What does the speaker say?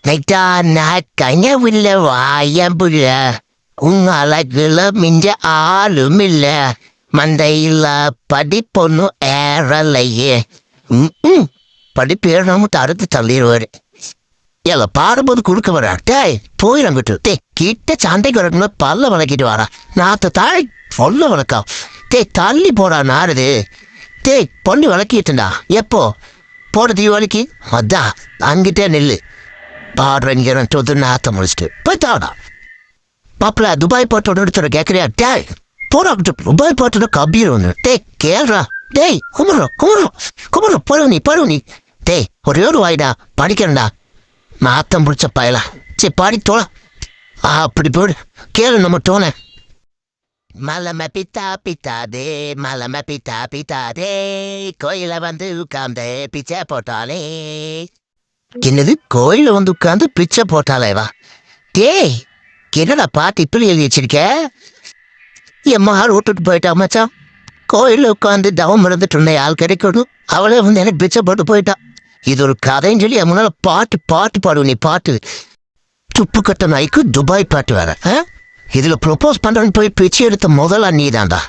நைட்டா நான் கனவில்ல வாயம்புல உங்க அழகுல மிஞ்ச ஆளும் இல்ல மந்தையில படிப்பொன்னும் ஏறலையே படிப்பு ஏறாம தடுத்து தள்ளிடுவாரு இல்ல பாடும்போது கொடுக்க வரா டேய் போயிடங்கிட்டு டே கிட்ட சண்டைக்கு வரணும் பல்ல வளக்கிட்டு வாரா நாத்த தாய் சொல்ல வளர்க்கா டே தள்ளி போடா நாருது டேய் பொண்ணு வளக்கிட்டுண்டா எப்போ போட தீபாவளிக்கு அதான் அங்கிட்டே நெல்லு பாடுறேங்கிற தொது நாத்த முடிச்சுட்டு போய்த்தாடா பாப்பல துபாய் போட்டோட எடுத்துட கேட்குறியா டேய் போடாக்கிட்டு துபாய் போட்டோட கபீர் ஒன்று டேய் கேள்றா டேய் குமரம் பழுவனி டேய் ஒரே ஒரு வாய்டா படிக்கிறேன்டா நாத்தம் பிடிச்ச பயலா சரி பாடி தோல அப்படி போடு கேளு நம்ம தோண மலம பித்தாதே கோயில வந்து உட்கார்ந்து பிச்சை போட்டாலே என்னது கோயில வந்து உட்கார்ந்து பிச்சை போட்டாலேவா டேய் என்னடா பாட்டு இப்படி எழுதி வச்சிருக்க எம்மா விட்டுட்டு போயிட்டா மச்சான் கோயில உட்காந்து தவம் இருந்துட்டு இருந்த ஆள் கிடைக்கணும் அவளே வந்து எனக்கு பிச்சை போட்டு போயிட்டா இது ஒரு கதைன்னு சொல்லி முன்னால பாட்டு பாடுவ நீ பாட்டு துப்பு கட்ட நாய்க்கு துபாய் பாட்டு வேற இதுல ப்ரொபோஸ் பண்றேன்னு போய் பிச்சை எடுத்த முதல்ல நீ தான்டா